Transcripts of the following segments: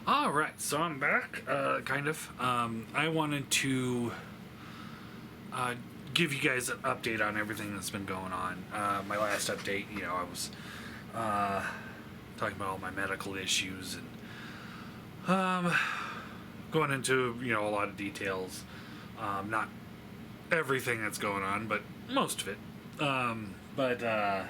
All right, so I'm back, kind of. I wanted to uh, give you guys an update on everything that's been going on. My last update, I was talking about all my medical issues and going into, a lot of details. Not everything that's going on, but most of it. But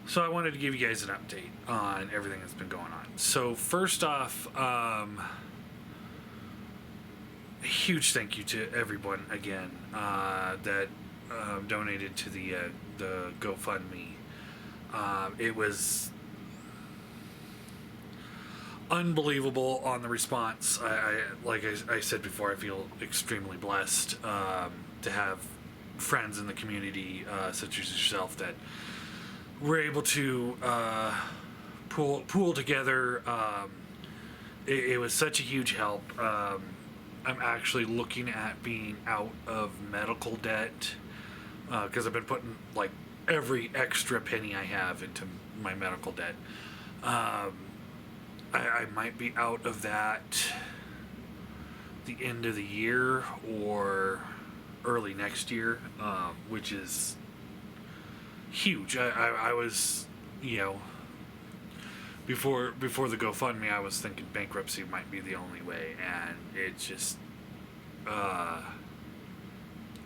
So I wanted to give you guys an update on everything that's been going on. So first off, a huge thank you to everyone again that donated to the GoFundMe. It was unbelievable on the response. I said before, I feel extremely blessed to have friends in the community such as yourself that we're able to pool together. It was such a huge help. I'm actually looking at being out of medical debt because I've been putting like every extra penny I have into my medical debt. I might be out of that the end of the year or early next year, which is huge. I was, before the GoFundMe, I was thinking bankruptcy might be the only way, and it's just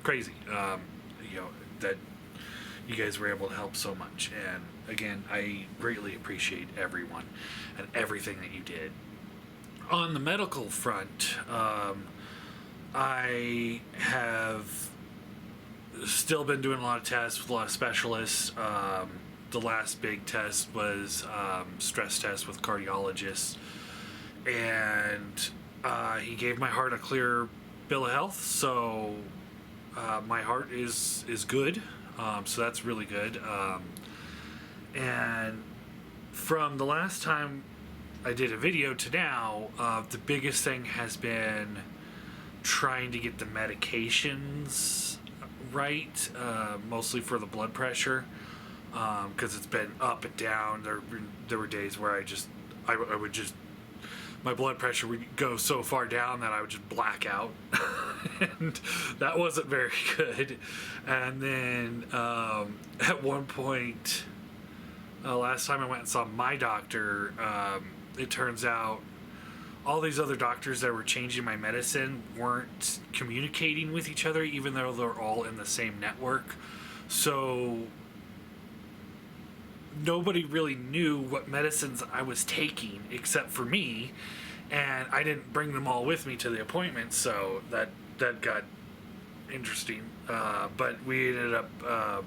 crazy. That you guys were able to help so much, and again, I greatly appreciate everyone and everything that you did. On the medical front, I have still been doing a lot of tests with a lot of specialists. The last big test was stress test with cardiologists, and he gave my heart a clear bill of health. So my heart is good. So that's really good. And from the last time I did a video to now, the biggest thing has been trying to get the medications right, mostly for the blood pressure, because it's been up and down. There were days where I would just my blood pressure would go so far down that I would just black out, and that wasn't very good. And then at one point, last time I went and saw my doctor, it turns out all these other doctors that were changing my medicine weren't communicating with each other, even though they're all in the same network. So nobody really knew what medicines I was taking except for me, and I didn't bring them all with me to the appointment, so that got interesting. But we ended up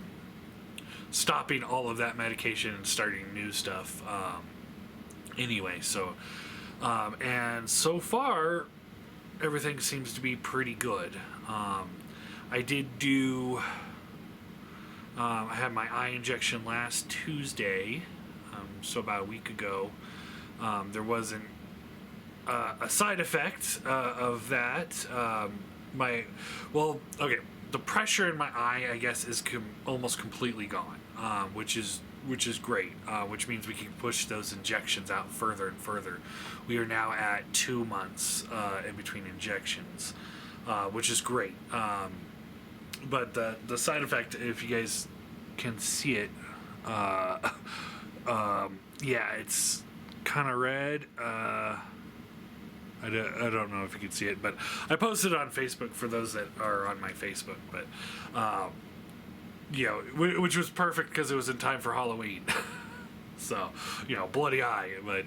stopping all of that medication and starting new stuff anyway. So and so far everything seems to be pretty good. I did do I had my eye injection last Tuesday, so about a week ago. There wasn't a side effect of that. The pressure in my eye, I guess, is almost completely gone, which is great. Which means we can push those injections out further and further. We are now at 2 months in between injections, which is great. But the side effect, if you guys can see it, it's kind of red. I don't know if you can see it, but I posted it on Facebook for those that are on my Facebook. But which was perfect because it was in time for Halloween. So bloody eye. But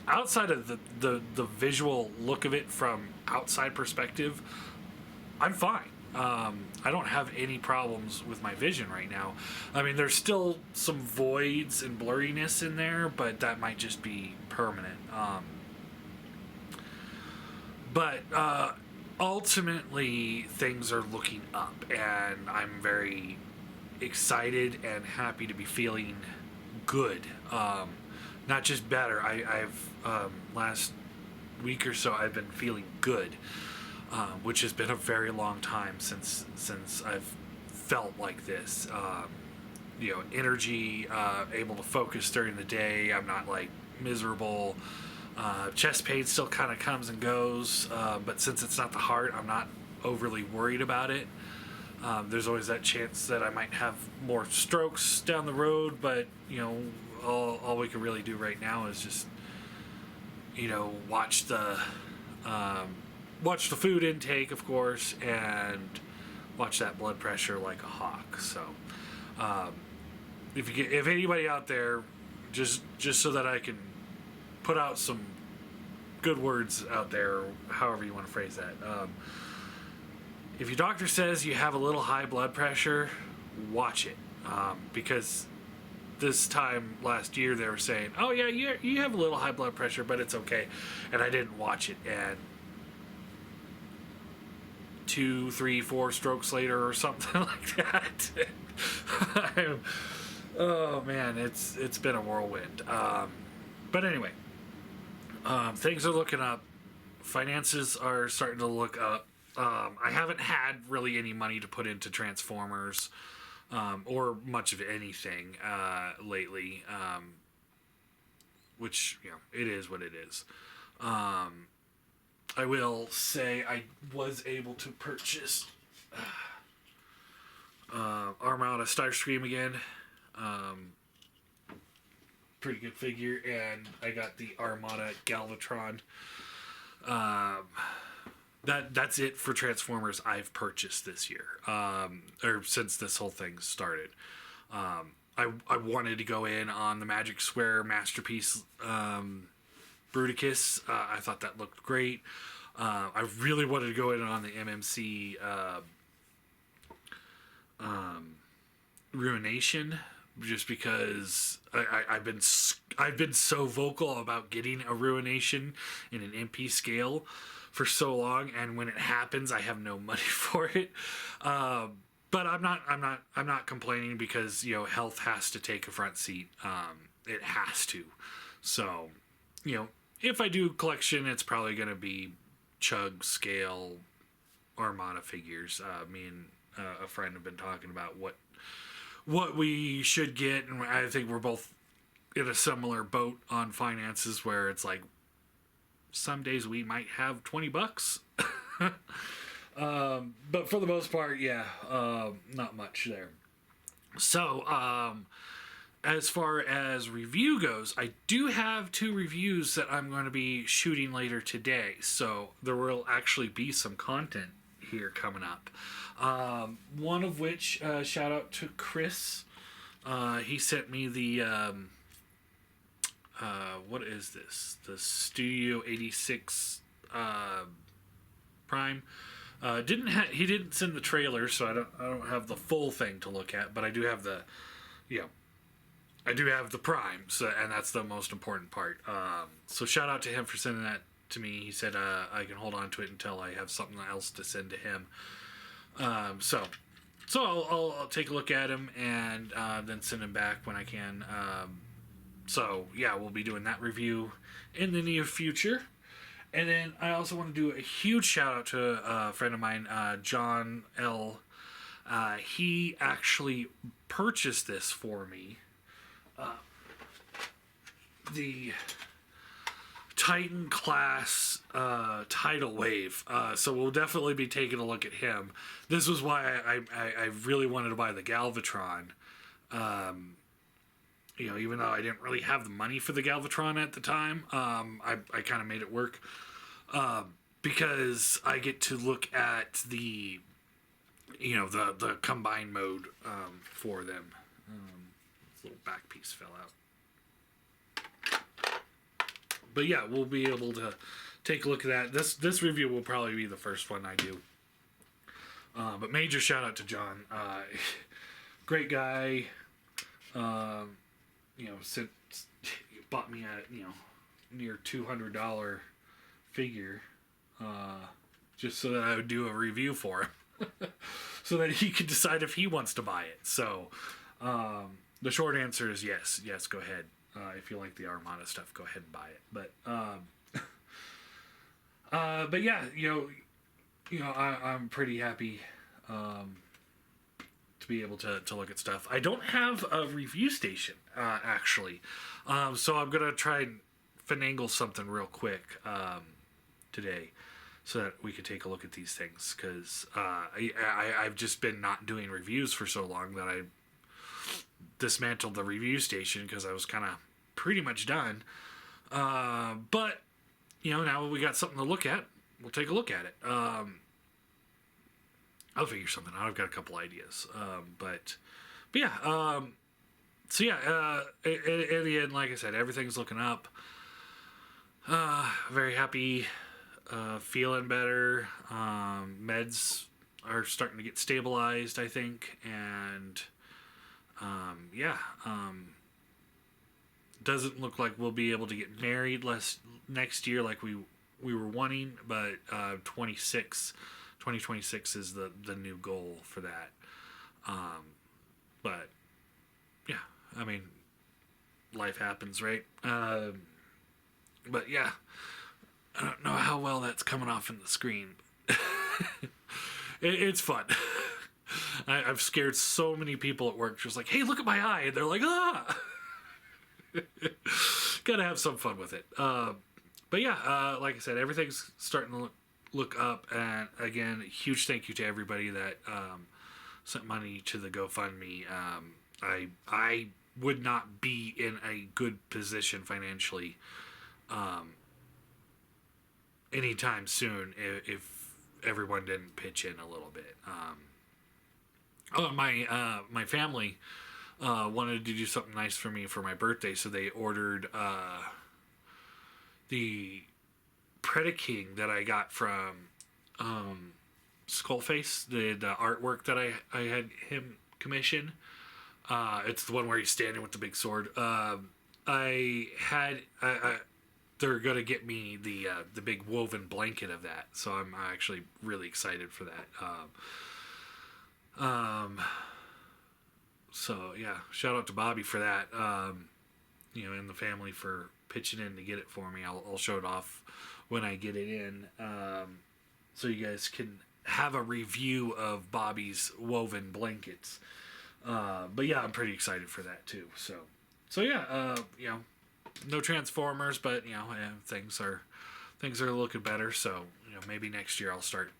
outside of the visual look of it from outside perspective, I'm fine. I don't have any problems with my vision right now. I mean, there's still some voids and blurriness in there, but that might just be permanent. But ultimately, things are looking up, and I'm very excited and happy to be feeling good. Not just better. I've last week or so, I've been feeling good. Which has been a very long time since I've felt like this. Energy, able to focus during the day. I'm not like miserable. Chest pain still kind of comes and goes, but since it's not the heart, I'm not overly worried about it. There's always that chance that I might have more strokes down the road, but all we can really do right now is just watch the food intake, of course, and watch that blood pressure like a hawk. So if anybody out there, just so that I can put out some good words out there, however you want to phrase that. If your doctor says you have a little high blood pressure, watch it. Because this time last year they were saying, oh yeah, you have a little high blood pressure, but it's okay. And I didn't watch it. And 2, 3, 4 strokes later or something like that. Oh man, it's been a whirlwind. But anyway, things are looking up. Finances are starting to look up. I haven't had really any money to put into Transformers, or much of anything lately, which it is what it is. I will say I was able to purchase Armada Starscream again. Pretty good figure, and I got the Armada Galvatron. That's it for Transformers I've purchased this year, or since this whole thing started. I wanted to go in on the Magic Square Masterpiece Bruticus. I thought that looked great. I really wanted to go in on the MMC Ruination, just because I've been so vocal about getting a Ruination in an MP scale for so long, and when it happens, I have no money for it. But I'm not complaining, because health has to take a front seat. It has to. So, if I do collection, it's probably going to be Chug scale Armada figures. Me and a friend have been talking about what we should get, and I think we're both in a similar boat on finances, where it's like some days we might have $20. But for the most part, not much there. So, as far as review goes, I do have 2 reviews that I'm going to be shooting later today. So there will actually be some content here coming up. One of which, shout out to Chris. He sent me the, what is this? The Studio 86 Prime. He didn't send the trailer, so I don't have the full thing to look at, but I do have the Prime, so, and that's the most important part. So shout out to him for sending that to me. He said I can hold on to it until I have something else to send to him. So I'll take a look at him and then send him back when I can. So yeah, we'll be doing that review in the near future. And then I also want to do a huge shout out to a friend of mine, John L. He actually purchased this for me. The Titan class tidal wave. So we'll definitely be taking a look at him. This was why I really wanted to buy the Galvatron. Even though I didn't really have the money for the Galvatron at the time, I kind of made it work, because I get to look at the combined mode for them. This little back piece fell out. But yeah, we'll be able to take a look at that. This review will probably be the first one I do. But major shout out to John. Great guy. Bought me a near $200 figure, just so that I would do a review for him, so that he could decide if he wants to buy it. So the short answer is yes, go ahead. If you like the Armada stuff, go ahead and buy it. But yeah, I'm pretty happy to be able to look at stuff. I don't have a review station actually, so I'm gonna try and finagle something real quick today, so that we could take a look at these things, because I've just been not doing reviews for so long that I dismantled the review station because I was kind of pretty much done. But now we got something to look at. We'll take a look at it. I'll figure something out. I've got a couple ideas. But yeah. So yeah. In the end, like I said, everything's looking up. Very happy. Feeling better. Meds are starting to get stabilized, I think, and yeah. Doesn't look like we'll be able to get married next year like we were wanting, but 2026 is the new goal for that. But yeah, I mean, life happens, right? But yeah, I don't know how well that's coming off in the screen. It's fun. I've scared so many people at work just like, hey, look at my eye, and they're like, ah. Gotta have some fun with it. But yeah, like I said, everything's starting to look up. And again, huge thank you to everybody that sent money to the GoFundMe. I would not be in a good position financially anytime soon if everyone didn't pitch in a little bit. My family wanted to do something nice for me for my birthday, so they ordered the Predaking that I got from Skullface, the artwork that I had him commission. It's the one where he's standing with the big sword. They're gonna get me the big woven blanket of that, so I'm actually really excited for that. So yeah, shout out to Bobby for that. And the family for pitching in to get it for me. I'll show it off when I get it in, so you guys can have a review of Bobby's woven blankets. But yeah, I'm pretty excited for that too. So yeah, no Transformers, but things are looking better. So maybe next year I'll start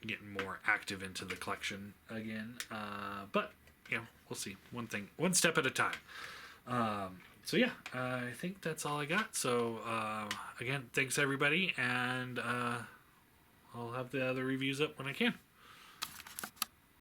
getting more active into the collection again. But we'll see. One step at a time. So yeah, I think that's all I got. So again, thanks everybody, and I'll have the other reviews up when I can.